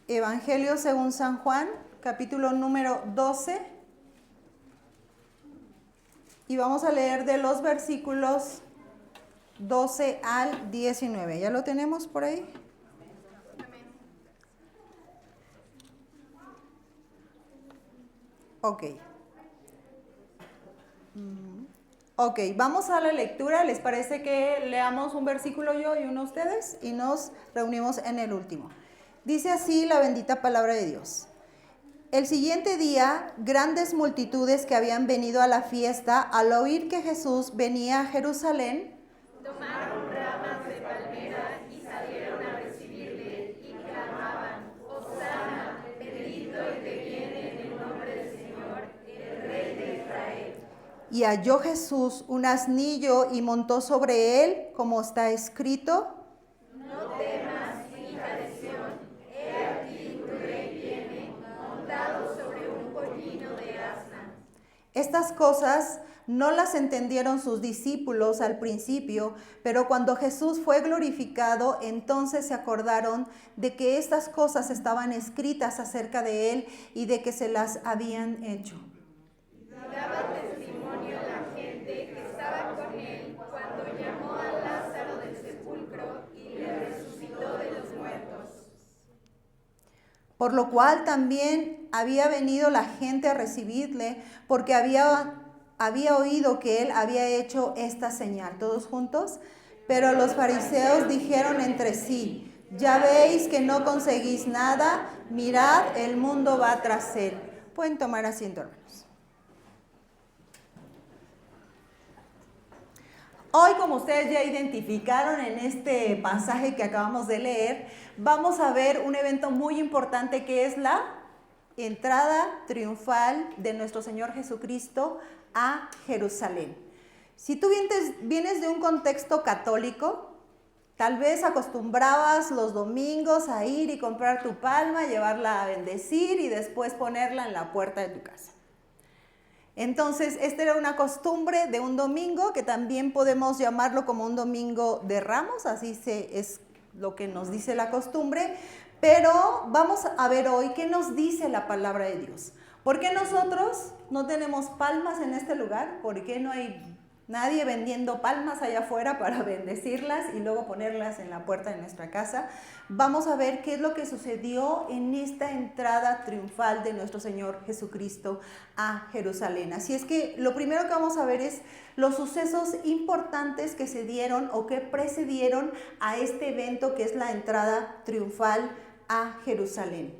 Evangelio según San Juan, capítulo número 12. Y vamos a leer de los versículos 12 al 19. ¿Ya lo tenemos por ahí? Ok. Ok, vamos a la lectura. ¿Les parece que leamos un versículo yo y uno ustedes? Y nos reunimos en el último. Dice así la bendita palabra de Dios. El siguiente día, grandes multitudes que habían venido a la fiesta, al oír que Jesús venía a Jerusalén, tomaron ramas de palmera y salieron a recibirle y clamaban: Hosana, bendito el que viene en el nombre del Señor, el Rey de Israel. y halló Jesús un asnillo y montó sobre él, como está escrito: No temas, hija de Sión, he aquí tu rey viene, montado sobre un pollino de asna. Estas cosas no las entendieron sus discípulos al principio, pero cuando Jesús fue glorificado, entonces se acordaron de que estas cosas estaban escritas acerca de él y de que se las habían hecho. Daba testimonio la gente que estaba con él cuando llamó a Lázaro del sepulcro y le resucitó de los muertos. Por lo cual también había venido la gente a recibirle, porque había oído que él había hecho esta señal. ¿Todos juntos? Pero los fariseos dijeron entre sí: ya veis que no conseguís nada, mirad, el mundo va tras él. Pueden tomar asiento, hermanos. Hoy, como ustedes ya identificaron en este pasaje que acabamos de leer, vamos a ver un evento muy importante que es la entrada triunfal de nuestro Señor Jesucristo a Jerusalén. Si tú vienes de un contexto católico, tal vez acostumbrabas los domingos a ir y comprar tu palma, llevarla a bendecir y después ponerla en la puerta de tu casa. Entonces, esta era una costumbre de un domingo, que también podemos llamarlo como un domingo de Ramos, es lo que nos dice la costumbre, pero vamos a ver hoy qué nos dice la palabra de Dios. ¿Por qué nosotros no tenemos palmas en este lugar? ¿Por qué no hay nadie vendiendo palmas allá afuera para bendecirlas y luego ponerlas en la puerta de nuestra casa? Vamos a ver qué es lo que sucedió en esta entrada triunfal de nuestro Señor Jesucristo a Jerusalén. Así es que lo primero que vamos a ver es los sucesos importantes que se dieron o que precedieron a este evento que es la entrada triunfal a Jerusalén.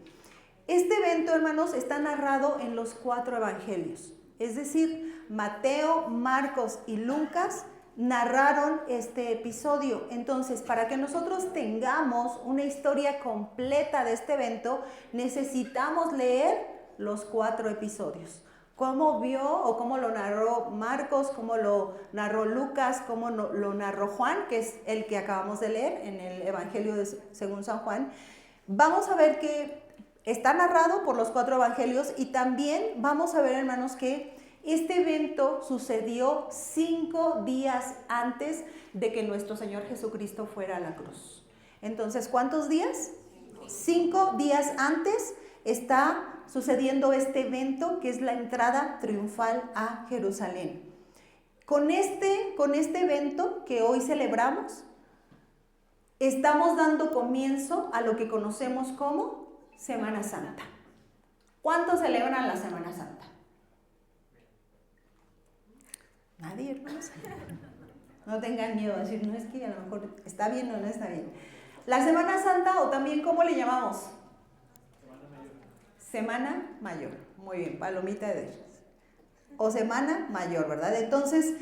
Este evento, hermanos, está narrado en los 4 evangelios. Es decir, Mateo, Marcos y Lucas narraron este episodio. Entonces, para que nosotros tengamos una historia completa de este evento, necesitamos leer los 4 episodios. Cómo vio o cómo lo narró Marcos, cómo lo narró Lucas, cómo lo narró Juan, que es el que acabamos de leer en el Evangelio según San Juan. Vamos a ver que está narrado por los 4 evangelios y también vamos a ver, hermanos, que este evento sucedió 5 días antes de que nuestro Señor Jesucristo fuera a la cruz. Entonces, ¿cuántos días? 5 días antes está sucediendo este evento que es la entrada triunfal a Jerusalén. Con este evento que hoy celebramos, estamos dando comienzo a lo que conocemos como Semana Santa. ¿Cuántos celebran la Semana Santa? Nadie, hermanos. No tengan miedo a decir, no, es que a lo mejor está bien o no está bien. La Semana Santa, o también, ¿cómo le llamamos? Semana Mayor. Muy bien, palomita de Dios. O Semana Mayor, ¿verdad? Entonces,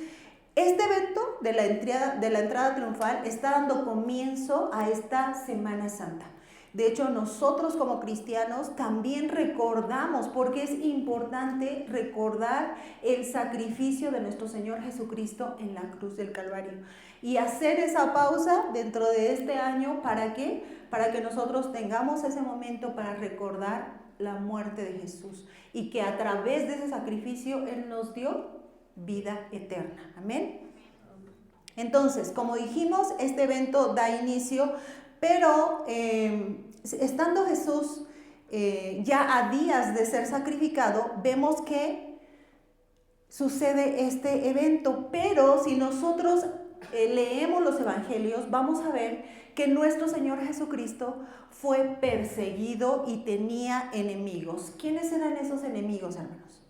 este evento de la entrada triunfal está dando comienzo a esta Semana Santa. De hecho, nosotros como cristianos también recordamos, porque es importante recordar el sacrificio de nuestro Señor Jesucristo en la cruz del Calvario. Y hacer esa pausa dentro de este año, ¿para qué? Para que nosotros tengamos ese momento para recordar la muerte de Jesús. Y que a través de ese sacrificio Él nos dio vida eterna. Amén. Entonces, como dijimos, este evento da inicio, pero estando Jesús ya a días de ser sacrificado, vemos que sucede este evento. Pero si nosotros leemos los evangelios, vamos a ver que nuestro Señor Jesucristo fue perseguido y tenía enemigos. ¿Quiénes eran esos enemigos, hermanos?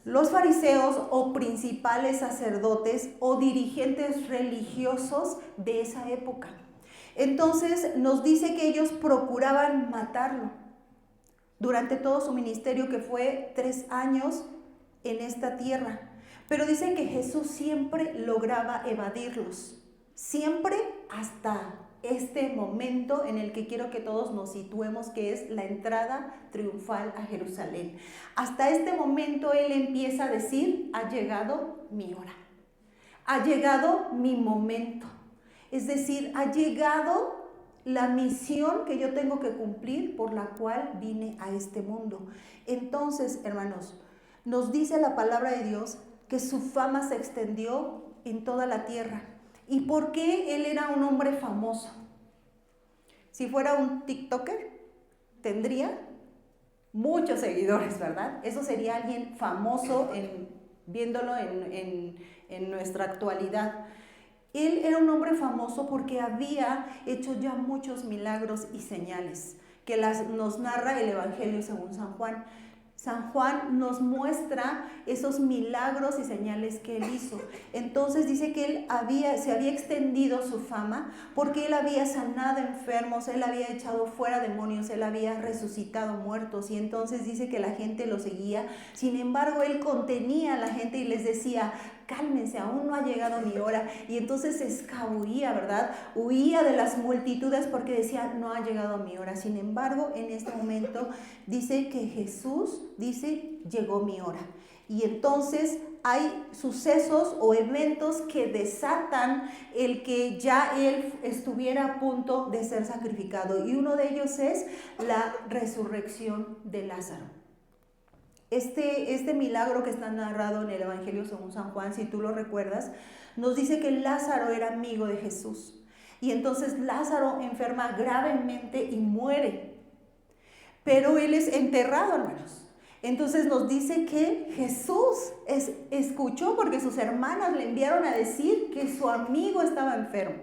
Los fariseos o principales sacerdotes o dirigentes religiosos de esa época. Entonces nos dice que ellos procuraban matarlo durante todo su ministerio, que fue 3 años en esta tierra. Pero dice que Jesús siempre lograba evadirlos, siempre hasta este momento en el que quiero que todos nos situemos, que es la entrada triunfal a Jerusalén. Hasta este momento Él empieza a decir: ha llegado mi hora, ha llegado mi momento. Es decir, ha llegado la misión que yo tengo que cumplir, por la cual vine a este mundo. Entonces, hermanos, nos dice la palabra de Dios que su fama se extendió en toda la tierra. ¿Y por qué él era un hombre famoso? Si fuera un TikToker, tendría muchos seguidores, ¿verdad? Eso sería alguien famoso viéndolo en nuestra actualidad. Él era un hombre famoso porque había hecho ya muchos milagros y señales que nos narra el Evangelio según San Juan. San Juan nos muestra esos milagros y señales que él hizo. Entonces dice que él se había extendido su fama porque él había sanado enfermos, él había echado fuera demonios, él había resucitado muertos, y entonces dice que la gente lo seguía. Sin embargo, él contenía a la gente y les decía: cálmense, aún no ha llegado mi hora. Y entonces se escabullía, ¿verdad? Huía de las multitudes porque decía: no ha llegado mi hora. Sin embargo, en este momento dice que Jesús dice: llegó mi hora. Y entonces hay sucesos o eventos que desatan el que ya él estuviera a punto de ser sacrificado. Y uno de ellos es la resurrección de Lázaro. Este milagro que está narrado en el Evangelio según San Juan, si tú lo recuerdas, nos dice que Lázaro era amigo de Jesús. Y entonces Lázaro enferma gravemente y muere. Pero él es enterrado, hermanos. Entonces nos dice que Jesús escuchó, porque sus hermanas le enviaron a decir que su amigo estaba enfermo.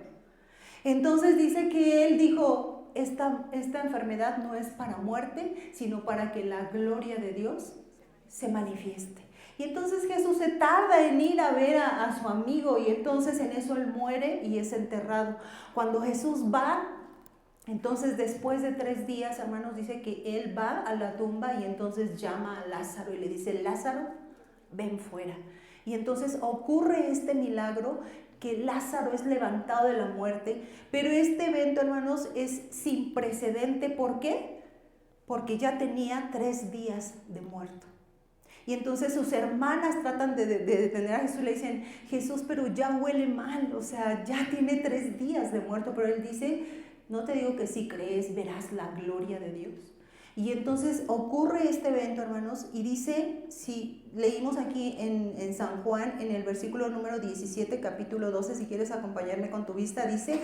Entonces dice que él dijo: esta enfermedad no es para muerte, sino para que la gloria de Dios se manifieste. Y entonces Jesús se tarda en ir a ver a su amigo, y entonces en eso él muere y es enterrado. Cuando Jesús va, entonces después de 3 días, hermanos, dice que él va a la tumba y entonces llama a Lázaro y le dice: Lázaro, ven fuera. Y entonces ocurre este milagro, que Lázaro es levantado de la muerte. Pero este evento, hermanos, es sin precedente. ¿Por qué? Porque ya tenía 3 días de muerto. Y entonces sus hermanas tratan de detener a Jesús y le dicen: Jesús, pero ya huele mal, o sea, ya tiene 3 días de muerto. Pero él dice: no te digo que si crees verás la gloria de Dios. Y entonces ocurre este evento, hermanos, y dice, si leímos aquí en San Juan, en el versículo número 17, capítulo 12, si quieres acompañarme con tu vista, dice: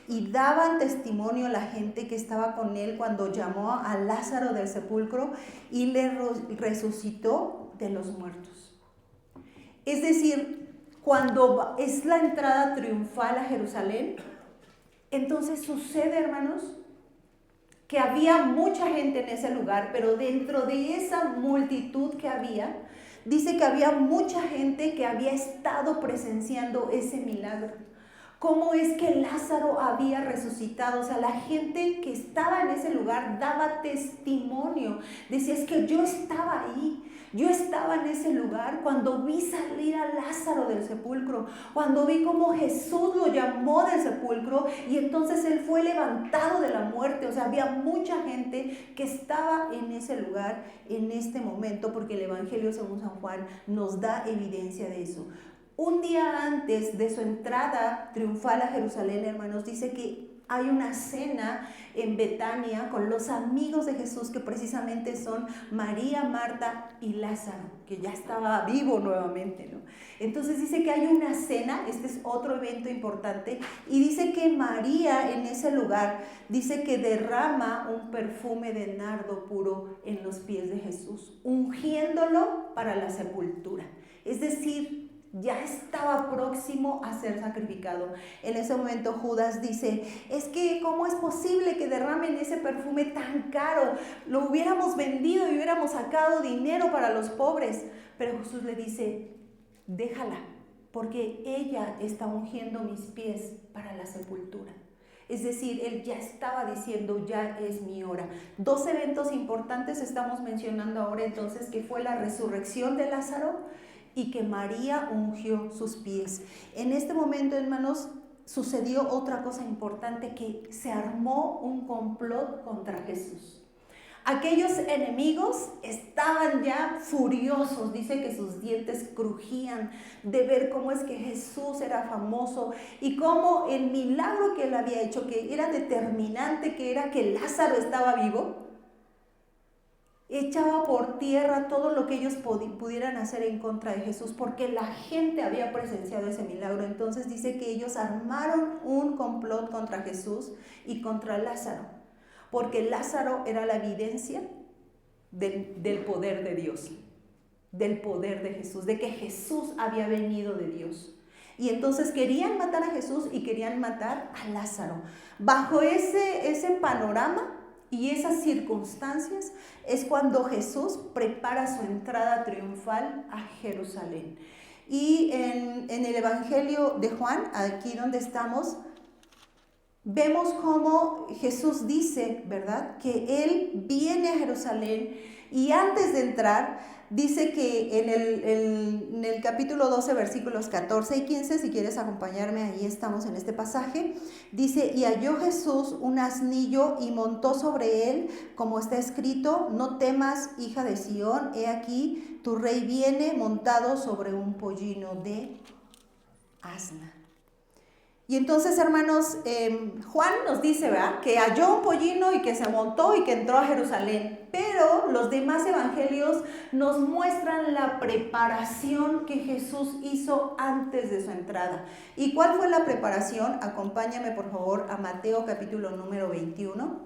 y daban testimonio la gente que estaba con él cuando llamó a Lázaro del sepulcro y le resucitó de los muertos. Es decir, cuando es la entrada triunfal a Jerusalén, entonces sucede, hermanos, que había mucha gente en ese lugar, pero dentro de esa multitud que había, dice que había mucha gente que había estado presenciando ese milagro. ¿Cómo es que Lázaro había resucitado? O sea, la gente que estaba en ese lugar daba testimonio. Decía: es que yo estaba ahí. Yo estaba en ese lugar cuando vi salir a Lázaro del sepulcro, cuando vi cómo Jesús lo llamó del sepulcro y entonces él fue levantado de la muerte. O sea, había mucha gente que estaba en ese lugar en este momento, porque el Evangelio según San Juan nos da evidencia de eso. Un día antes de su entrada triunfal a Jerusalén, hermanos, dice que hay una cena en Betania con los amigos de Jesús, que precisamente son María, Marta y Lázaro, que ya estaba vivo nuevamente, ¿no? Entonces dice que hay una cena, este es otro evento importante, y dice que María en ese lugar, dice que derrama un perfume de nardo puro en los pies de Jesús, ungiéndolo para la sepultura. Es decir, ya estaba próximo a ser sacrificado. En ese momento Judas dice, es que ¿cómo es posible que derramen ese perfume tan caro? Lo hubiéramos vendido y hubiéramos sacado dinero para los pobres. Pero Jesús le dice, déjala, porque ella está ungiendo mis pies para la sepultura. Es decir, él ya estaba diciendo, ya es mi hora. Dos eventos importantes estamos mencionando ahora entonces, que fue la resurrección de Lázaro y que María ungió sus pies. En este momento, hermanos, sucedió otra cosa importante, que se armó un complot contra Jesús. Aquellos enemigos estaban ya furiosos, dice que sus dientes crujían de ver cómo es que Jesús era famoso y cómo el milagro que él había hecho, que era determinante, que era que Lázaro estaba vivo, echaba por tierra todo lo que ellos pudieran hacer en contra de Jesús, porque la gente había presenciado ese milagro. Entonces dice que ellos armaron un complot contra Jesús y contra Lázaro, porque Lázaro era la evidencia del poder de Dios, del poder de Jesús, de que Jesús había venido de Dios. Y entonces querían matar a Jesús y querían matar a Lázaro. Bajo ese panorama y esas circunstancias es cuando Jesús prepara su entrada triunfal a Jerusalén. Y en el Evangelio de Juan, aquí donde estamos, vemos cómo Jesús dice, ¿verdad?, que Él viene a Jerusalén, y antes de entrar, dice que en el capítulo 12, versículos 14 y 15, si quieres acompañarme, ahí estamos en este pasaje, dice, y halló Jesús un asnillo y montó sobre él, como está escrito, no temas, hija de Sión, he aquí, tu rey viene montado sobre un pollino de asna. Y entonces, hermanos, Juan nos dice, ¿verdad?, que halló un pollino y que se montó y que entró a Jerusalén. Pero los demás evangelios nos muestran la preparación que Jesús hizo antes de su entrada. ¿Y cuál fue la preparación? Acompáñame, por favor, a Mateo capítulo número 21.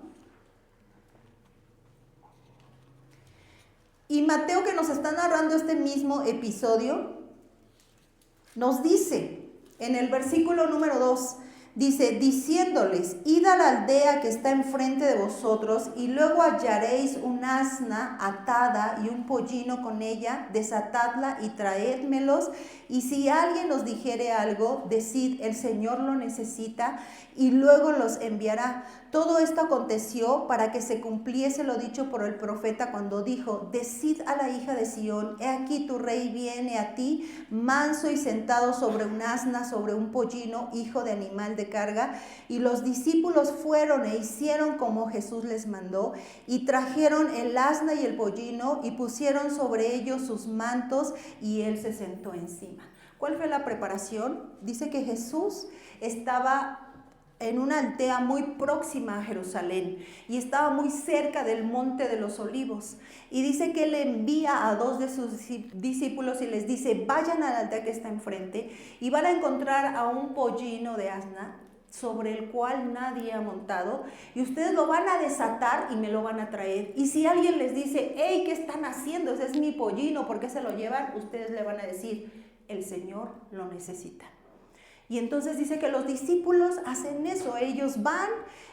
Y Mateo, que nos está narrando este mismo episodio, nos dice, en el versículo número 2, dice, diciéndoles, id a la aldea que está enfrente de vosotros, y luego hallaréis un asna atada y un pollino con ella, desatadla y traédmelos, y si alguien os dijere algo, decid, el Señor lo necesita, y luego los enviará. Todo esto aconteció para que se cumpliese lo dicho por el profeta cuando dijo, decid a la hija de Sión, he aquí tu rey viene a ti, manso y sentado sobre un asna, sobre un pollino, hijo de animal de carga. Y los discípulos fueron e hicieron como Jesús les mandó, y trajeron el asna y el pollino, y pusieron sobre ellos sus mantos, y él se sentó encima. ¿Cuál fue la preparación? Dice que Jesús estaba en una aldea muy próxima a Jerusalén y estaba muy cerca del Monte de los Olivos. Y dice que él envía a dos de sus discípulos y les dice, vayan a la aldea que está enfrente y van a encontrar a un pollino de asna sobre el cual nadie ha montado, y ustedes lo van a desatar y me lo van a traer. Y si alguien les dice, hey, ¿qué están haciendo? Ese es mi pollino, ¿por qué se lo llevan? Ustedes le van a decir, el Señor lo necesita. Y entonces dice que los discípulos hacen eso, ellos van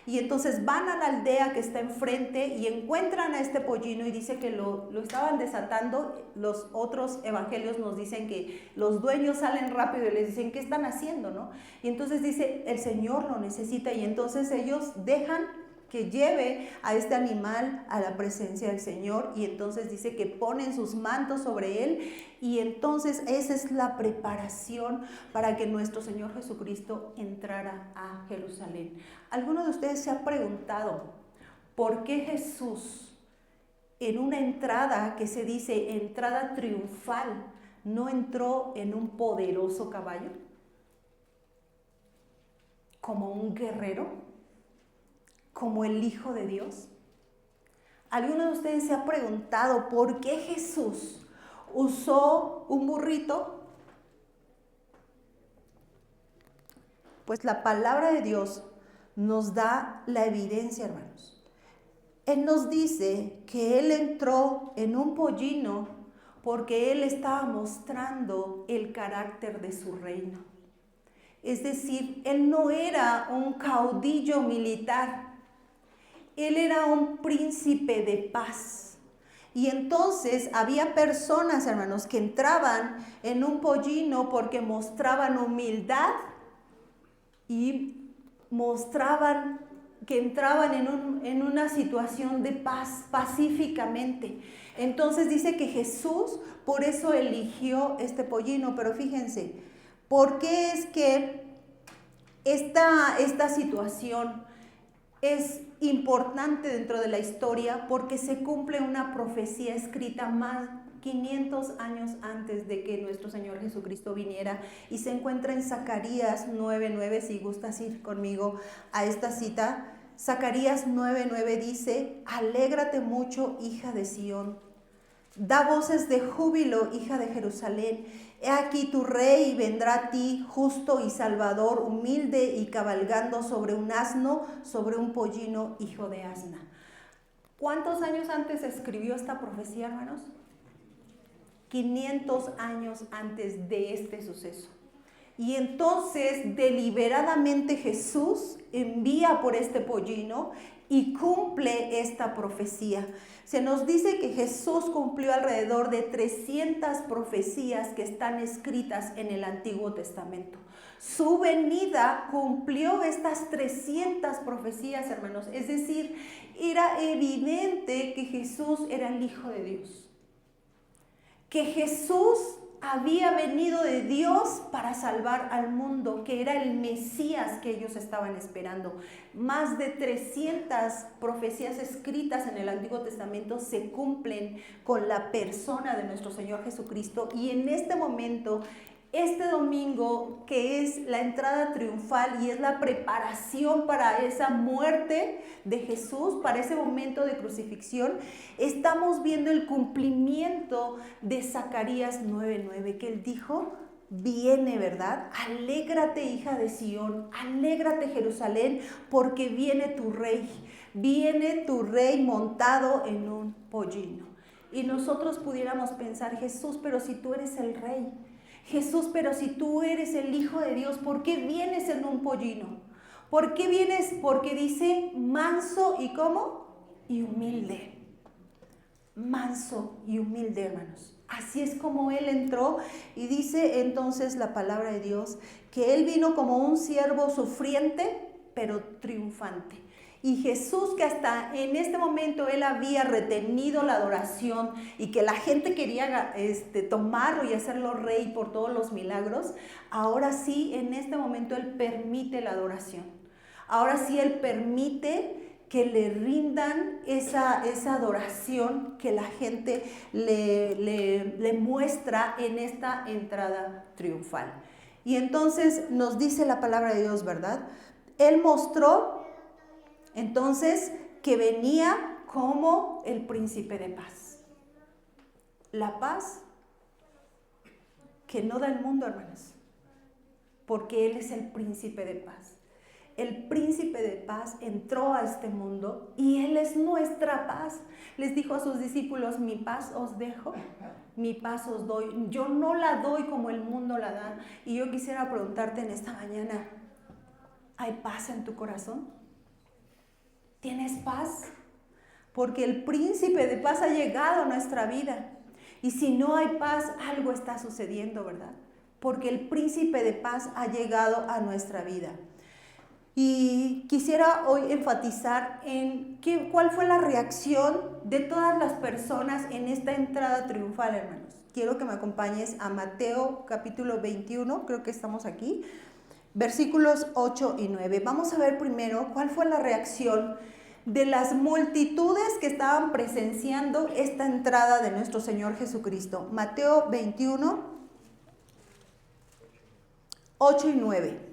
y entonces van a la aldea que está enfrente y encuentran a este pollino, y dice que lo estaban desatando. Los otros evangelios nos dicen que los dueños salen rápido y les dicen, ¿qué están haciendo?, ¿no? Y entonces dice, el Señor lo necesita, y entonces ellos dejan que lleve a este animal a la presencia del Señor, y entonces dice que ponen sus mantos sobre él, y entonces esa es la preparación para que nuestro Señor Jesucristo entrara a Jerusalén. ¿Alguno de ustedes se ha preguntado por qué Jesús, en una entrada que se dice entrada triunfal, no entró en un poderoso caballo, como un guerrero? como el Hijo de Dios? ¿Alguno de ustedes se ha preguntado por qué Jesús usó un burrito? Pues la palabra de Dios nos da la evidencia, hermanos. Él nos dice que Él entró en un pollino porque Él estaba mostrando el carácter de su reino. Es decir, Él no era un caudillo militar, Él era un príncipe de paz. Y entonces había personas, hermanos, que entraban en un pollino porque mostraban humildad y mostraban que entraban en una situación de paz, pacíficamente. Entonces dice que Jesús por eso eligió este pollino, pero fíjense, ¿por qué es que esta situación es importante dentro de la historia? Porque se cumple una profecía escrita más 500 años antes de que nuestro Señor Jesucristo viniera, y se encuentra en Zacarías 9:9, si gustas ir conmigo a esta cita. Zacarías 9:9 dice: alégrate mucho, hija de Sión, da voces de júbilo, hija de Jerusalén. He aquí tu rey vendrá a ti, justo y salvador, humilde y cabalgando sobre un asno, sobre un pollino, hijo de asna. ¿Cuántos años antes escribió esta profecía, hermanos? 500 años antes de este suceso. Y entonces deliberadamente Jesús envía por este pollino y cumple esta profecía. Se nos dice que Jesús cumplió alrededor de 300 profecías que están escritas en el Antiguo Testamento. Su venida cumplió estas 300 profecías, hermanos. Es decir, era evidente que Jesús era el Hijo de Dios, que Jesús había venido de Dios para salvar al mundo, que era el Mesías que ellos estaban esperando. Más de 300 profecías escritas en el Antiguo Testamento se cumplen con la persona de nuestro Señor Jesucristo, y en este momento, este domingo, que es la entrada triunfal y es la preparación para esa muerte de Jesús, para ese momento de crucifixión, estamos viendo el cumplimiento de Zacarías 9:9, que él dijo: viene, ¿verdad? Alégrate, hija de Sión, alégrate, Jerusalén, porque viene tu rey montado en un pollino. Y nosotros pudiéramos pensar: Jesús, pero si tú eres el rey, Jesús, pero si tú eres el Hijo de Dios, ¿por qué vienes en un pollino? ¿Por qué vienes? Porque dice manso y ¿cómo? Y humilde. Manso y humilde, hermanos. Así es como Él entró, y dice entonces la palabra de Dios que Él vino como un siervo sufriente, pero triunfante. Y Jesús, que hasta en este momento Él había retenido la adoración y que la gente quería tomarlo y hacerlo rey por todos los milagros, ahora sí, en este momento Él permite la adoración. Ahora sí Él permite que le rindan esa adoración que la gente le muestra en esta entrada triunfal. Y entonces nos dice la palabra de Dios, ¿verdad? Él mostró entonces que venía como el príncipe de paz. La paz que no da el mundo, hermanos, porque Él es el príncipe de paz. El príncipe de paz entró a este mundo y Él es nuestra paz. Les dijo a sus discípulos: mi paz os dejo, mi paz os doy. Yo no la doy como el mundo la da. Y yo quisiera preguntarte en esta mañana: ¿hay paz en tu corazón? ¿Tienes paz? Porque el príncipe de paz ha llegado a nuestra vida. Y si no hay paz, algo está sucediendo, ¿verdad? Porque el príncipe de paz ha llegado a nuestra vida. Y quisiera hoy enfatizar en cuál fue la reacción de todas las personas en esta entrada triunfal, hermanos. Quiero que me acompañes a Mateo capítulo 21, creo que estamos aquí, versículos 8 y 9. Vamos a ver primero cuál fue la reacción de las multitudes que estaban presenciando esta entrada de nuestro Señor Jesucristo. Mateo 21, 8 y 9.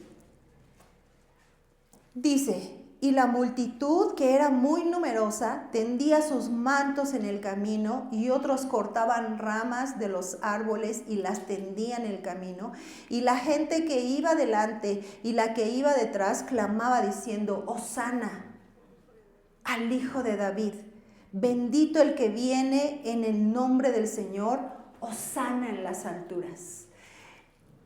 Dice: Y la multitud, que era muy numerosa, tendía sus mantos en el camino, y otros cortaban ramas de los árboles y las tendían en el camino. Y la gente que iba delante y la que iba detrás clamaba diciendo: Hosana al Hijo de David. Bendito el que viene en el nombre del Señor. Hosana en las alturas.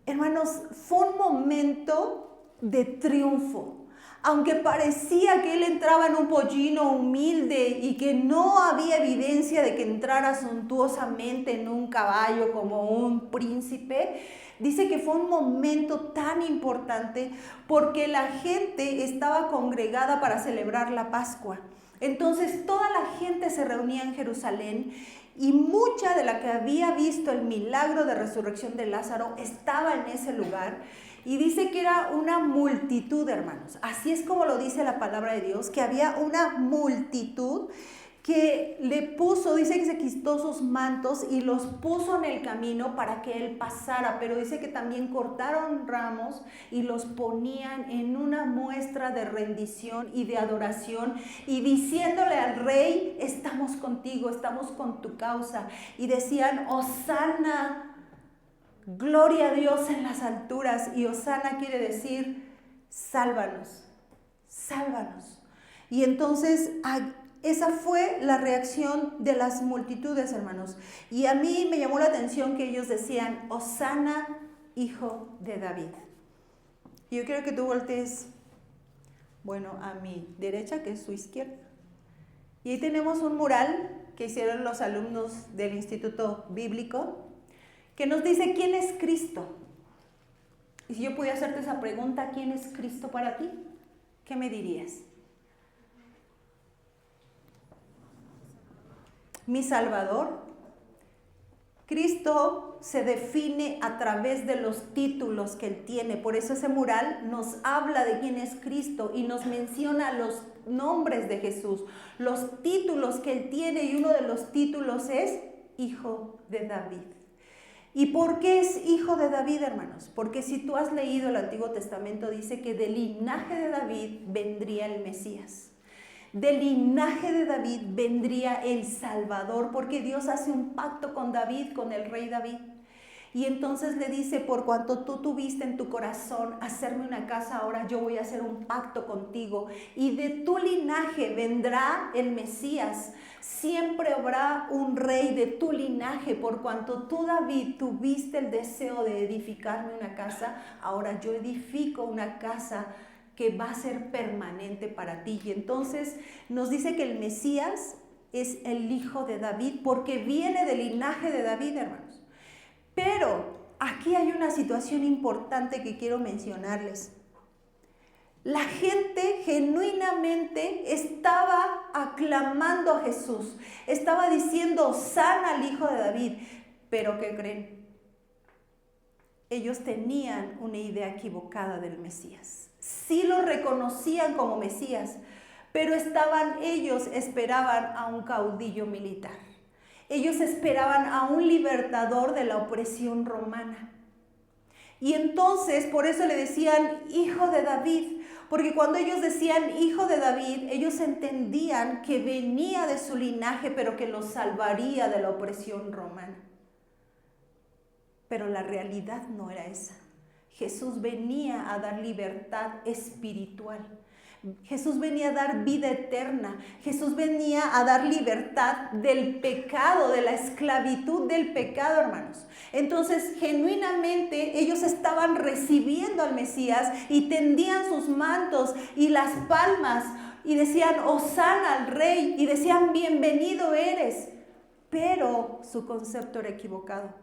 Hermanos, fue un momento de triunfo. Aunque parecía que él entraba en un pollino humilde y que no había evidencia de que entrara suntuosamente en un caballo como un príncipe, dice que fue un momento tan importante porque la gente estaba congregada para celebrar la Pascua. Entonces toda la gente se reunía en Jerusalén y mucha de la que había visto el milagro de resurrección de Lázaro estaba en ese lugar. Y dice que era una multitud, hermanos. Así es como lo dice la palabra de Dios, que había una multitud que le puso, dice que se quitó sus mantos y los puso en el camino para que él pasara. Pero dice que también cortaron ramos y los ponían en una muestra de rendición y de adoración y diciéndole al rey: estamos contigo, estamos con tu causa. Y decían: Hosana. Gloria a Dios en las alturas. Y Hosana quiere decir: sálvanos, sálvanos. Y entonces esa fue la reacción de las multitudes, hermanos. Y a mí me llamó la atención que ellos decían: Hosana, Hijo de David. Y yo quiero que tú voltees, bueno, a mi derecha, que es su izquierda. Y ahí tenemos un mural que hicieron los alumnos del Instituto Bíblico, que nos dice quién es Cristo. Y si yo pudiera hacerte esa pregunta: ¿quién es Cristo para ti? ¿Qué me dirías? Mi Salvador. Cristo se define a través de los títulos que Él tiene. Por eso ese mural nos habla de quién es Cristo y nos menciona los nombres de Jesús, los títulos que Él tiene, y uno de los títulos es Hijo de David. ¿Y por qué es hijo de David, hermanos? Porque si tú has leído el Antiguo Testamento, dice que del linaje de David vendría el Mesías. Del linaje de David vendría el Salvador, porque Dios hace un pacto con David, con el rey David. Y entonces le dice: por cuanto tú tuviste en tu corazón hacerme una casa, ahora yo voy a hacer un pacto contigo. Y de tu linaje vendrá el Mesías. Siempre habrá un rey de tu linaje. Por cuanto tú, David, tuviste el deseo de edificarme una casa, ahora yo edifico una casa que va a ser permanente para ti. Y entonces nos dice que el Mesías es el Hijo de David porque viene del linaje de David, hermanos. Pero aquí hay una situación importante que quiero mencionarles. La gente genuinamente estaba aclamando a Jesús, estaba diciendo: Hosana al Hijo de David. Pero ¿qué creen? Ellos tenían una idea equivocada del Mesías. Sí lo reconocían como Mesías, pero ellos esperaban a un caudillo militar. Ellos esperaban a un libertador de la opresión romana. Y entonces por eso le decían Hijo de David, porque cuando ellos decían Hijo de David, ellos entendían que venía de su linaje, pero que los salvaría de la opresión romana. Pero la realidad no era esa. Jesús venía a dar libertad espiritual. Jesús venía a dar vida eterna. Jesús venía a dar libertad del pecado, de la esclavitud del pecado, hermanos. Entonces, genuinamente, ellos estaban recibiendo al Mesías y tendían sus mantos y las palmas y decían: Hosana al Rey, y decían: bienvenido eres. Pero su concepto era equivocado,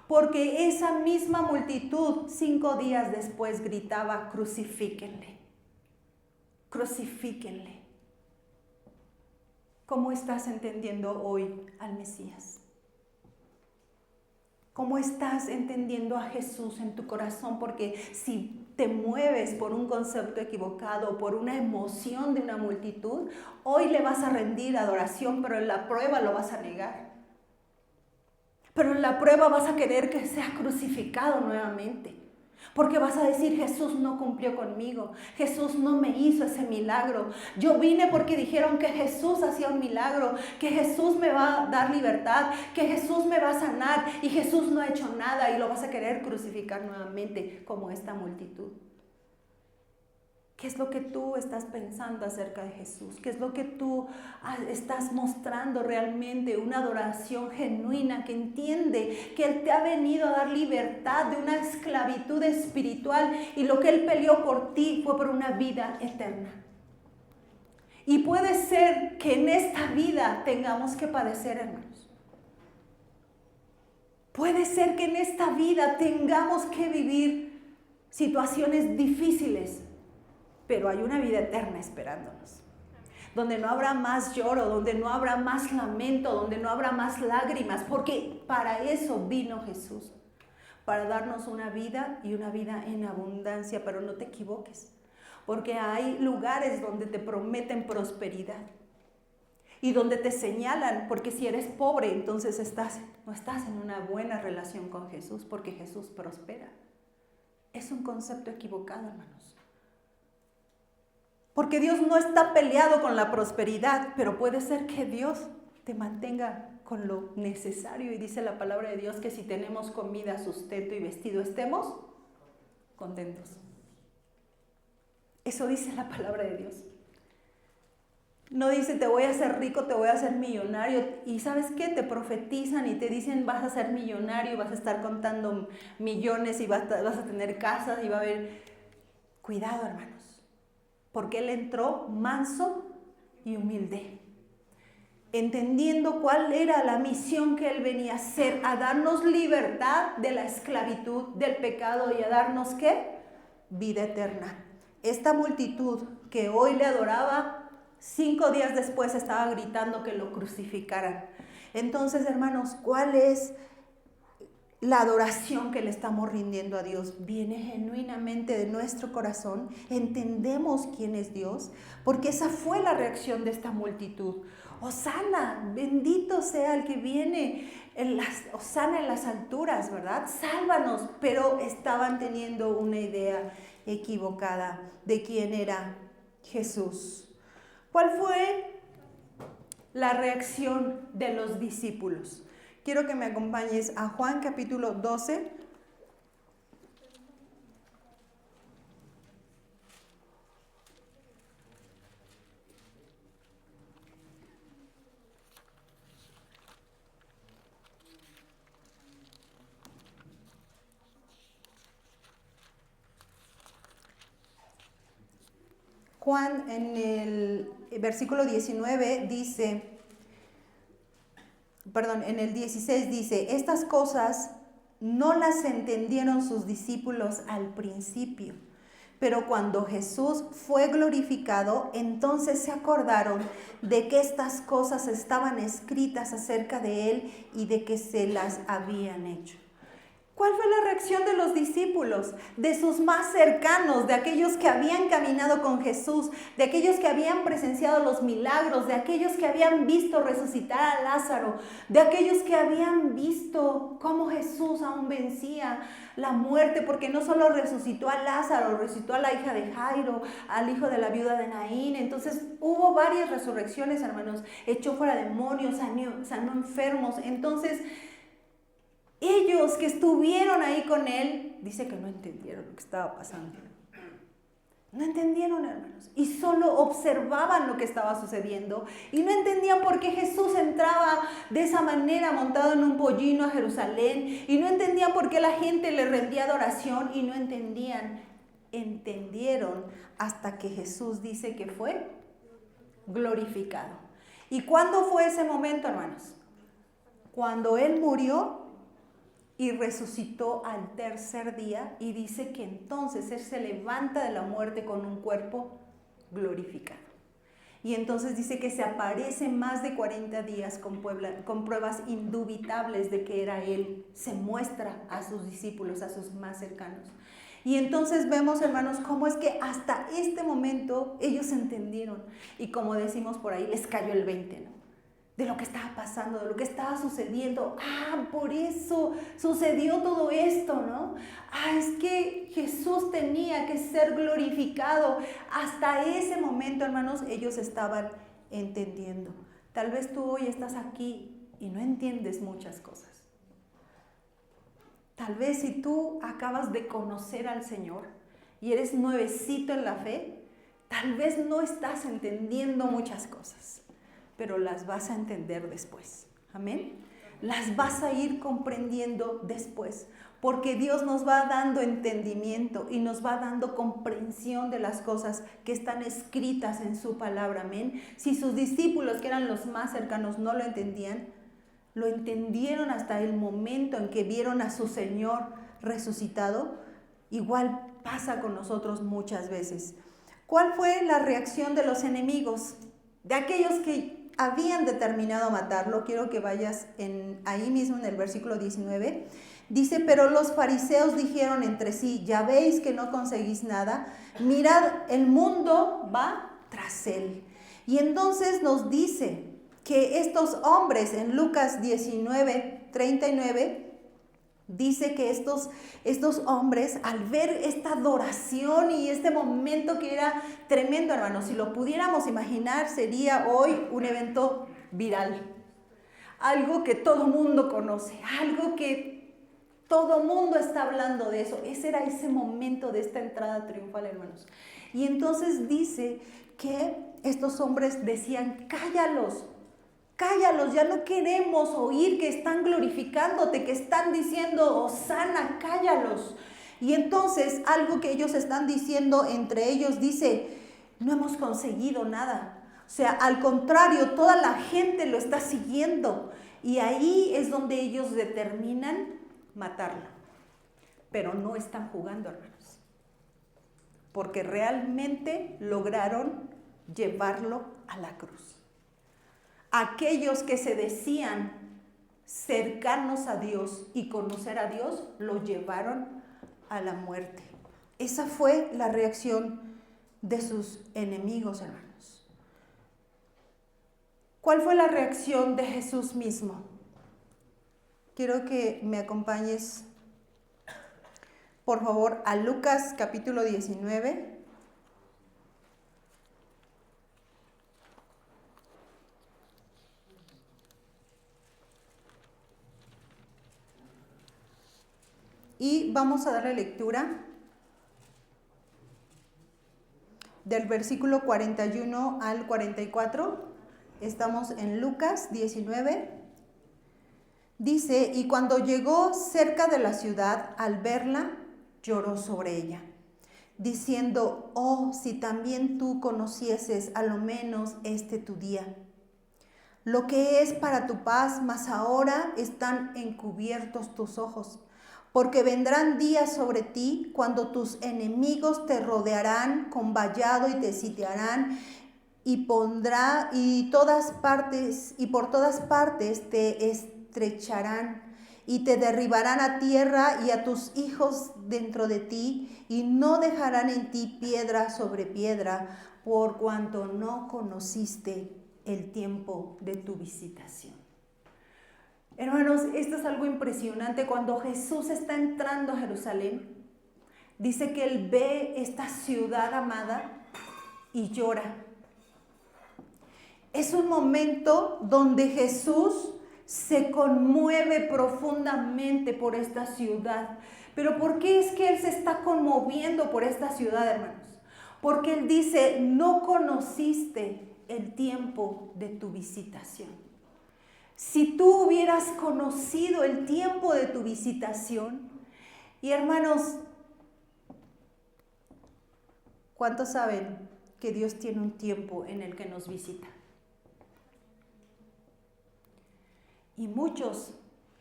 porque esa misma multitud 5 días después gritaba: crucifíquenle. Crucifíquenle. ¿Cómo estás entendiendo hoy al Mesías? ¿Cómo estás entendiendo a Jesús en tu corazón? Porque si te mueves por un concepto equivocado, por una emoción de una multitud, hoy le vas a rendir adoración, pero en la prueba lo vas a negar. Pero en la prueba vas a querer que sea crucificado nuevamente. Porque vas a decir, Jesús no cumplió conmigo, Jesús no me hizo ese milagro. Yo vine porque dijeron que Jesús hacía un milagro, que Jesús me va a dar libertad, que Jesús me va a sanar y Jesús no ha hecho nada y lo vas a querer crucificar nuevamente como esta multitud. ¿Qué es lo que tú estás pensando acerca de Jesús? ¿Qué es lo que tú estás mostrando realmente? Una adoración genuina que entiende que Él te ha venido a dar libertad de una esclavitud espiritual y lo que Él peleó por ti fue por una vida eterna. Y puede ser que en esta vida tengamos que padecer, hermanos. Puede ser que en esta vida tengamos que vivir situaciones difíciles. Pero hay una vida eterna esperándonos, donde no habrá más lloro, donde no habrá más lamento, donde no habrá más lágrimas, porque para eso vino Jesús, para darnos una vida y una vida en abundancia. Pero no te equivoques, porque hay lugares donde te prometen prosperidad y donde te señalan, porque si eres pobre, entonces no estás en una buena relación con Jesús, porque Jesús prospera. Es un concepto equivocado, hermanos. Porque Dios no está peleado con la prosperidad, pero puede ser que Dios te mantenga con lo necesario. Y dice la palabra de Dios que si tenemos comida, sustento y vestido, estemos contentos. Eso dice la palabra de Dios. No dice te voy a hacer rico, te voy a hacer millonario. Y ¿sabes qué? Te profetizan y te dicen vas a ser millonario, vas a estar contando millones y vas a tener casas y va a haber... Cuidado, hermanos. Porque Él entró manso y humilde, entendiendo cuál era la misión que Él venía a hacer, a darnos libertad de la esclavitud, del pecado y a darnos, ¿qué? Vida eterna. Esta multitud que hoy le adoraba, 5 días después estaba gritando que lo crucificaran. Entonces, hermanos, ¿cuál es la adoración que le estamos rindiendo a Dios? Viene genuinamente de nuestro corazón, entendemos quién es Dios, porque esa fue la reacción de esta multitud. Hosana, bendito sea el que viene, hosana en las alturas, ¿verdad? Sálvanos, pero estaban teniendo una idea equivocada de quién era Jesús. ¿Cuál fue la reacción de los discípulos? Quiero que me acompañes a Juan capítulo 12. Juan en el versículo 19 dice... en el 16 dice, estas cosas no las entendieron sus discípulos al principio, pero cuando Jesús fue glorificado, entonces se acordaron de que estas cosas estaban escritas acerca de Él y de que se las habían hecho. ¿Cuál fue la reacción de los discípulos, de sus más cercanos, de aquellos que habían caminado con Jesús, de aquellos que habían presenciado los milagros, de aquellos que habían visto resucitar a Lázaro, de aquellos que habían visto cómo Jesús aún vencía la muerte, porque no solo resucitó a Lázaro, resucitó a la hija de Jairo, al hijo de la viuda de Naín? Entonces hubo varias resurrecciones, hermanos, echó fuera demonios, sanó enfermos. Entonces ellos que estuvieron ahí con Él, dice que no entendieron lo que estaba pasando. No entendieron, hermanos, y solo observaban lo que estaba sucediendo y no entendían por qué Jesús entraba de esa manera montado en un pollino a Jerusalén, y no entendían por qué la gente le rendía adoración, y no entendieron hasta que Jesús dice que fue glorificado. ¿Y cuándo fue ese momento, hermanos? Cuando Él murió y resucitó al tercer día, y dice que entonces Él se levanta de la muerte con un cuerpo glorificado. Y entonces dice que se aparece más de 40 días con pruebas indubitables de que era Él. Se muestra a sus discípulos, a sus más cercanos. Y entonces vemos, hermanos, cómo es que hasta este momento ellos entendieron. Y como decimos por ahí, les cayó el 20, ¿no? de lo que estaba pasando, de lo que estaba sucediendo. Ah, por eso sucedió todo esto, ¿no? Ah, es que Jesús tenía que ser glorificado. Hasta ese momento, hermanos, ellos estaban entendiendo. Tal vez tú hoy estás aquí y no entiendes muchas cosas. Tal vez si tú acabas de conocer al Señor y eres nuevecito en la fe, tal vez no estás entendiendo muchas cosas, pero las vas a entender después. Amén. Las vas a ir comprendiendo después, porque Dios nos va dando entendimiento y nos va dando comprensión de las cosas que están escritas en su palabra. Amén. Si sus discípulos, que eran los más cercanos, no lo entendían, lo entendieron hasta el momento en que vieron a su Señor resucitado. Igual pasa con nosotros muchas veces. ¿Cuál fue la reacción de los enemigos? De aquellos que habían determinado matarlo. Quiero que vayas ahí mismo en el versículo 19. Dice, pero los fariseos dijeron entre sí, ya veis que no conseguís nada, mirad, el mundo va tras él. Y entonces nos dice que estos hombres, en Lucas 19, 39, dice que estos hombres, al ver esta adoración y este momento que era tremendo, hermanos, si lo pudiéramos imaginar, sería hoy un evento viral. Algo que todo mundo conoce, algo que todo mundo está hablando de eso. Ese era ese momento de esta entrada triunfal, hermanos. Y entonces dice que estos hombres decían, cállalos, ya no queremos oír que están glorificándote, que están diciendo, Hosana, cállalos. Y entonces algo que ellos están diciendo entre ellos dice, no hemos conseguido nada. O sea, al contrario, toda la gente lo está siguiendo. Y ahí es donde ellos determinan matarlo. Pero no están jugando, hermanos. Porque realmente lograron llevarlo a la cruz. Aquellos que se decían cercanos a Dios y conocer a Dios, lo llevaron a la muerte. Esa fue la reacción de sus enemigos, hermanos. ¿Cuál fue la reacción de Jesús mismo? Quiero que me acompañes, por favor, a Lucas capítulo 19. Y vamos a darle lectura del versículo 41 al 44. Estamos en Lucas 19. Dice, y cuando llegó cerca de la ciudad, al verla, lloró sobre ella, diciendo, oh, si también tú conocieses a lo menos este tu día, lo que es para tu paz, mas ahora están encubiertos tus ojos. Porque vendrán días sobre ti cuando tus enemigos te rodearán con vallado y te sitiarán y por todas partes te estrecharán y te derribarán a tierra y a tus hijos dentro de ti y no dejarán en ti piedra sobre piedra por cuanto no conociste el tiempo de tu visitación. Hermanos, esto es algo impresionante. Cuando Jesús está entrando a Jerusalén, dice que Él ve esta ciudad amada y llora. Es un momento donde Jesús se conmueve profundamente por esta ciudad. Pero ¿por qué es que Él se está conmoviendo por esta ciudad, hermanos? Porque Él dice, no conociste el tiempo de tu visitación. Si tú hubieras conocido el tiempo de tu visitación, y hermanos, ¿cuántos saben que Dios tiene un tiempo en el que nos visita? Y muchos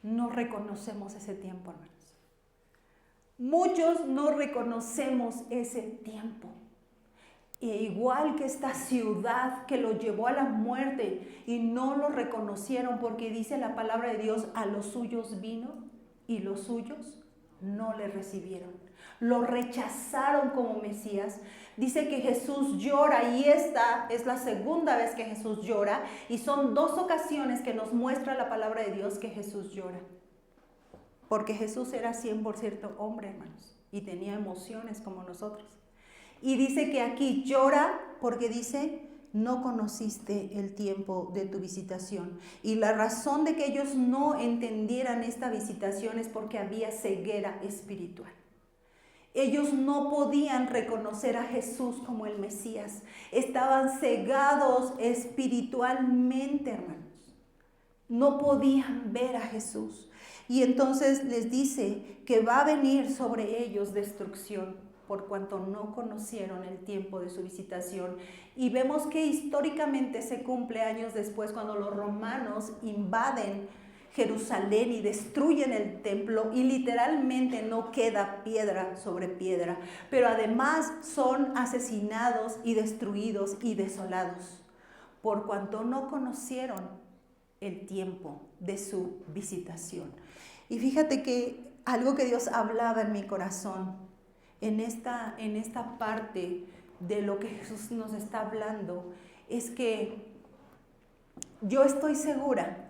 no reconocemos ese tiempo, hermanos. Muchos no reconocemos ese tiempo. E igual que esta ciudad que lo llevó a la muerte y no lo reconocieron, porque dice la palabra de Dios, a los suyos vino y los suyos no le recibieron. lo rechazaron como Mesías. Dice que Jesús llora y esta es la segunda vez que Jesús llora y son 2 ocasiones que nos muestra la palabra de Dios que Jesús llora. Porque Jesús era 100% hombre, hermanos, y tenía emociones como nosotros. Y dice que aquí llora porque dice, no conociste el tiempo de tu visitación. Y la razón de que ellos no entendieran esta visitación es porque había ceguera espiritual. Ellos no podían reconocer a Jesús como el Mesías. Estaban cegados espiritualmente, hermanos. No podían ver a Jesús. Y entonces les dice que va a venir sobre ellos destrucción por cuanto no conocieron el tiempo de su visitación. Y vemos que históricamente se cumple años después cuando los romanos invaden Jerusalén y destruyen el templo y literalmente no queda piedra sobre piedra, pero además son asesinados y destruidos y desolados por cuanto no conocieron el tiempo de su visitación. Y fíjate que algo que Dios hablaba en mi corazón en esta parte de lo que Jesús nos está hablando es que yo estoy segura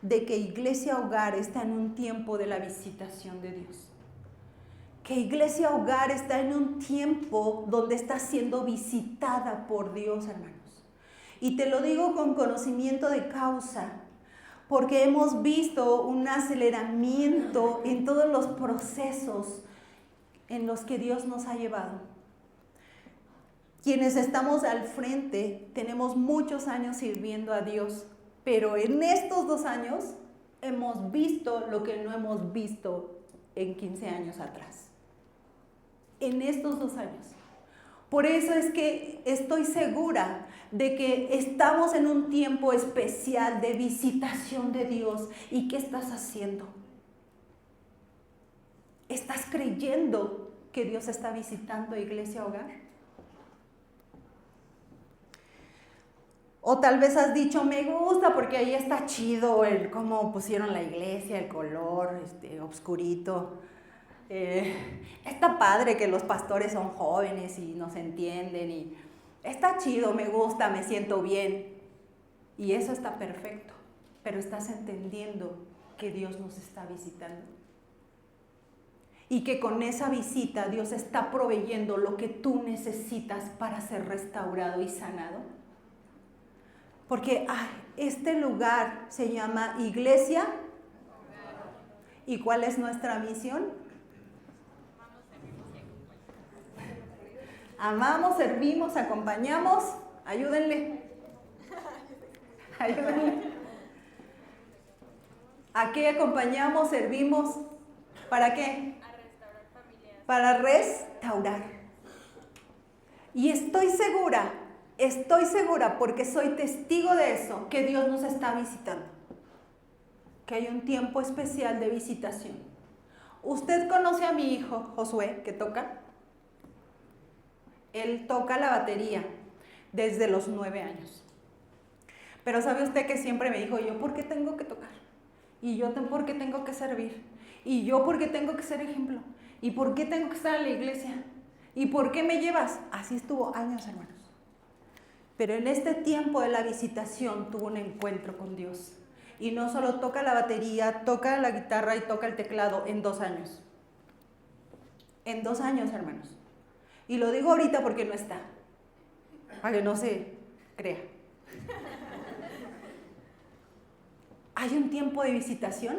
de que Iglesia Hogar está en un tiempo de la visitación de Dios. Que Iglesia Hogar está en un tiempo donde está siendo visitada por Dios, hermanos. Y te lo digo con conocimiento de causa, porque hemos visto un aceleramiento en todos los procesos en los que Dios nos ha llevado. Quienes estamos al frente tenemos muchos años sirviendo a Dios, pero en estos 2 años hemos visto lo que no hemos visto en 15 años atrás. En estos 2 años. Por eso es que estoy segura de que estamos en un tiempo especial de visitación de Dios. ¿Y qué estás haciendo? ¿Estás creyendo que Dios está visitando Iglesia Hogar? O tal vez has dicho, me gusta porque ahí está chido el cómo pusieron la iglesia, el color oscurito. Está padre que los pastores son jóvenes y nos entienden y está chido, me gusta, me siento bien. Y eso está perfecto, pero estás entendiendo que Dios nos está visitando. Y que con esa visita Dios está proveyendo lo que tú necesitas para ser restaurado y sanado. Porque este lugar se llama Iglesia. ¿Y cuál es nuestra misión? Amamos, servimos, acompañamos. Ayúdenle. Ayúdenle. ¿A qué acompañamos, servimos? ¿Para qué? A restaurar familias. Para restaurar. Y estoy segura porque soy testigo de eso, que Dios nos está visitando. Que hay un tiempo especial de visitación. ¿Usted conoce a mi hijo Josué, que toca? Él toca la batería desde los 9 años. Pero ¿sabe usted que siempre me dijo, yo por qué tengo que tocar? Y yo por qué tengo que servir? Y yo por qué tengo que ser ejemplo? ¿Y por qué tengo que estar en la iglesia? ¿Y por qué me llevas? Así estuvo años, hermanos. Pero en este tiempo de la visitación tuvo un encuentro con Dios. Y no solo toca la batería, toca la guitarra y toca el teclado en 2 años. En 2 años, hermanos. Y lo digo ahorita porque no está. Para que no se crea. ¿Hay un tiempo de visitación?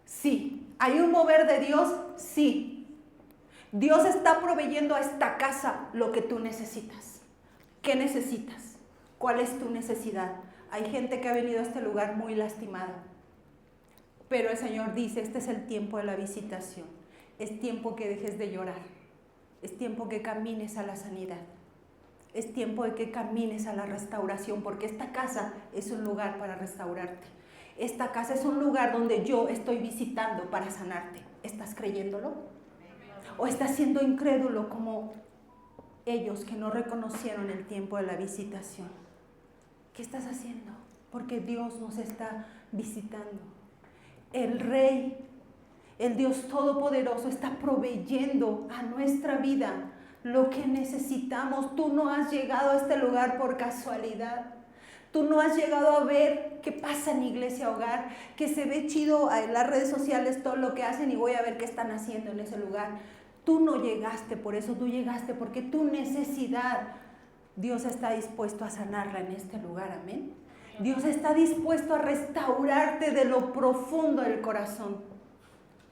Sí. ¿Hay un mover de Dios? Sí. Dios está proveyendo a esta casa lo que tú necesitas. ¿Qué necesitas? ¿Cuál es tu necesidad? Hay gente que ha venido a este lugar muy lastimada. Pero el Señor dice, este es el tiempo de la visitación. Es tiempo que dejes de llorar. Es tiempo que camines a la sanidad. Es tiempo de que camines a la restauración, porque esta casa es un lugar para restaurarte. Esta casa es un lugar donde yo estoy visitando para sanarte. ¿Estás creyéndolo? ¿O estás siendo incrédulo como ellos que no reconocieron el tiempo de la visitación? ¿Qué estás haciendo? Porque Dios nos está visitando. El Rey El Dios Todopoderoso está proveyendo a nuestra vida lo que necesitamos. Tú no has llegado a este lugar por casualidad. Tú no has llegado a ver qué pasa en Iglesia Hogar, que se ve chido en las redes sociales todo lo que hacen y voy a ver qué están haciendo en ese lugar. Tú no llegaste por eso, tú llegaste porque tu necesidad, Dios está dispuesto a sanarla en este lugar, amén. Dios está dispuesto a restaurarte de lo profundo del corazón.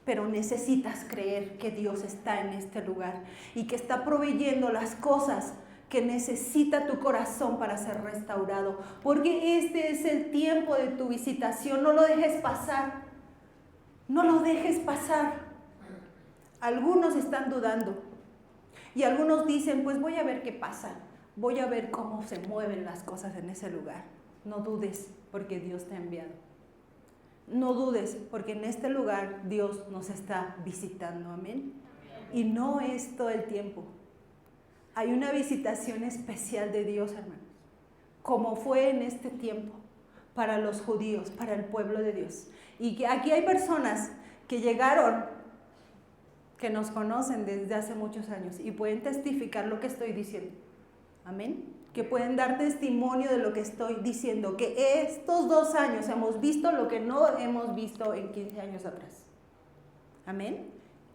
Pero necesitas creer que Dios está en este lugar y que está proveyendo las cosas que necesita tu corazón para ser restaurado. Porque este es el tiempo de tu visitación. No lo dejes pasar. No lo dejes pasar. Algunos están dudando. Y algunos dicen, pues voy a ver qué pasa. Voy a ver cómo se mueven las cosas en ese lugar. No dudes, porque Dios te ha enviado. No dudes, porque en este lugar Dios nos está visitando, amén. Y no es todo el tiempo. Hay una visitación especial de Dios, hermanos, como fue en este tiempo para los judíos, para el pueblo de Dios. Y que aquí hay personas que llegaron, que nos conocen desde hace muchos años y pueden testificar lo que estoy diciendo, amén. Que pueden dar testimonio de lo que estoy diciendo, que estos 2 años hemos visto lo que no hemos visto en 15 años atrás. Amén.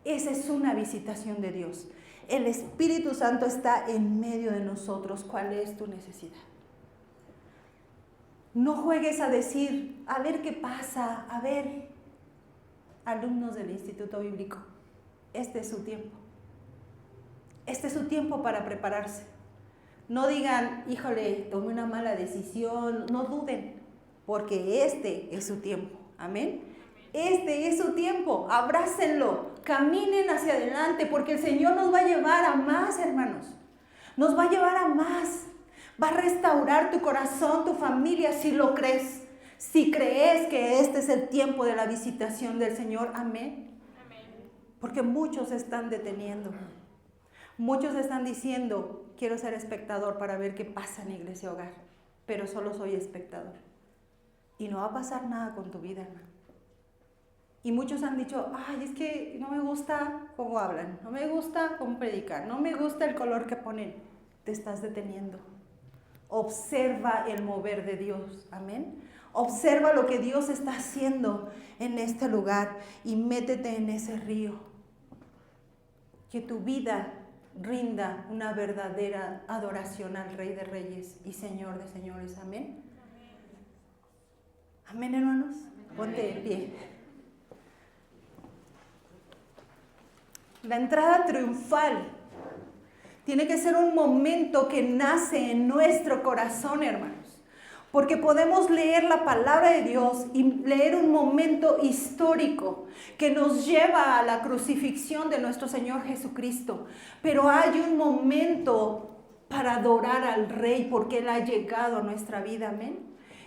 Esa es una visitación de Dios. El Espíritu Santo está en medio de nosotros. ¿Cuál es tu necesidad? No juegues a decir, a ver qué pasa, a ver. Alumnos del Instituto Bíblico, este es su tiempo. Este es su tiempo para prepararse. No digan, híjole, tomé una mala decisión. No duden, porque este es su tiempo. Amén. Este es su tiempo. Abrácenlo. Caminen hacia adelante, porque el Señor nos va a llevar a más, hermanos. Nos va a llevar a más. Va a restaurar tu corazón, tu familia, si lo crees. Si crees que este es el tiempo de la visitación del Señor. Amén. Porque muchos se están deteniendo. Muchos están diciendo, quiero ser espectador para ver qué pasa en Iglesia Hogar, pero solo soy espectador. Y no va a pasar nada con tu vida, hermano. Y muchos han dicho, ay, es que no me gusta cómo hablan, no me gusta cómo predican, no me gusta el color que ponen. Te estás deteniendo. Observa el mover de Dios, amén. Observa lo que Dios está haciendo en este lugar y métete en ese río. Que tu vida rinda una verdadera adoración al Rey de Reyes y Señor de Señores, amén. Amén, hermanos. Ponte de pie. La entrada triunfal tiene que ser un momento que nace en nuestro corazón, hermanos. Porque podemos leer la palabra de Dios y leer un momento histórico que nos lleva a la crucifixión de nuestro Señor Jesucristo. Pero hay un momento para adorar al Rey porque Él ha llegado a nuestra vida, amén.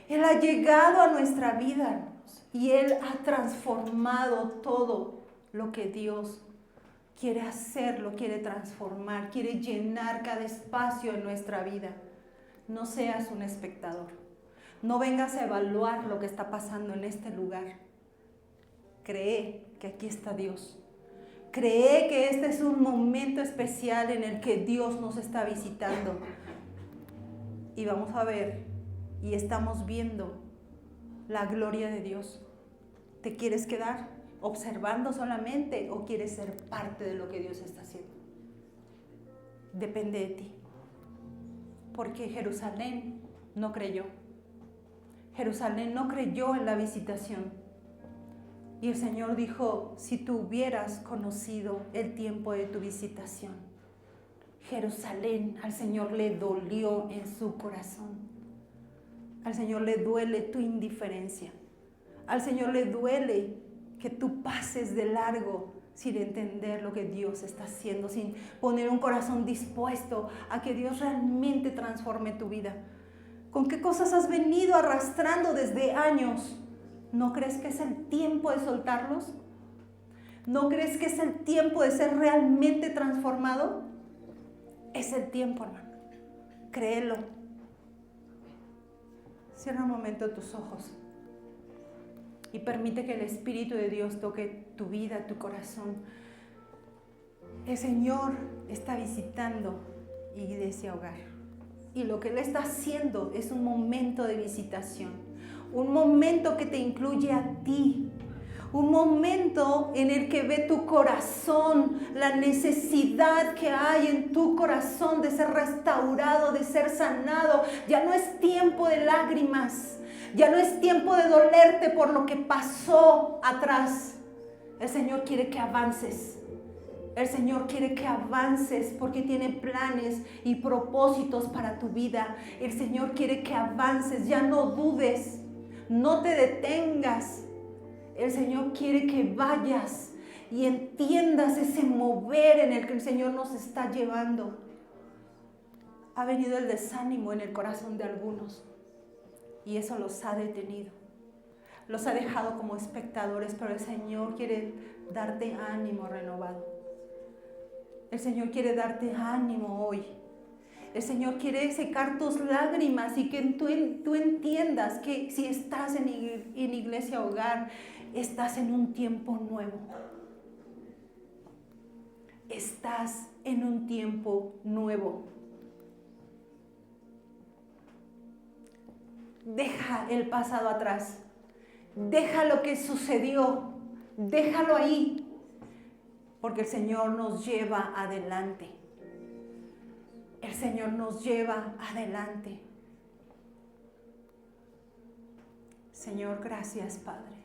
Él ha llegado a nuestra vida, hermanos, y Él ha transformado todo lo que Dios quiere hacer, lo quiere transformar, quiere llenar cada espacio en nuestra vida. No seas un espectador. No vengas a evaluar lo que está pasando en este lugar. Cree que aquí está Dios. Cree que este es un momento especial en el que Dios nos está visitando. Y vamos a ver, y estamos viendo la gloria de Dios. ¿Te quieres quedar observando solamente o quieres ser parte de lo que Dios está haciendo? Depende de ti. Porque Jerusalén no creyó. Jerusalén no creyó en la visitación. Y el Señor dijo, si tú hubieras conocido el tiempo de tu visitación. Jerusalén, al Señor le dolió en su corazón. Al Señor le duele tu indiferencia. Al Señor le duele que tú pases de largo sin entender lo que Dios está haciendo, sin poner un corazón dispuesto a que Dios realmente transforme tu vida. ¿Con qué cosas has venido arrastrando desde años? ¿No crees que es el tiempo de soltarlos? ¿No crees que es el tiempo de ser realmente transformado? Es el tiempo, hermano. Créelo. Cierra un momento tus ojos y permite que el Espíritu de Dios toque tu vida, tu corazón. El Señor está visitando Iglesia Hogar. Y lo que Él está haciendo es un momento de visitación. Un momento que te incluye a ti. Un momento en el que ve tu corazón, la necesidad que hay en tu corazón de ser restaurado, de ser sanado. Ya no es tiempo de lágrimas. Ya no es tiempo de dolerte por lo que pasó atrás. El Señor quiere que avances. El Señor quiere que avances porque tiene planes y propósitos para tu vida. El Señor quiere que avances, ya no dudes, no te detengas. El Señor quiere que vayas y entiendas ese mover en el que el Señor nos está llevando. Ha venido el desánimo en el corazón de algunos y eso los ha detenido. Los ha dejado como espectadores, pero el Señor quiere darte ánimo renovado. El Señor quiere darte ánimo hoy. El Señor quiere secar tus lágrimas y que tú entiendas que si estás en Iglesia Hogar, estás en un tiempo nuevo. Estás en un tiempo nuevo. Deja el pasado atrás. Deja lo que sucedió. Déjalo ahí. Porque el Señor nos lleva adelante. El Señor nos lleva adelante. Señor, gracias, Padre.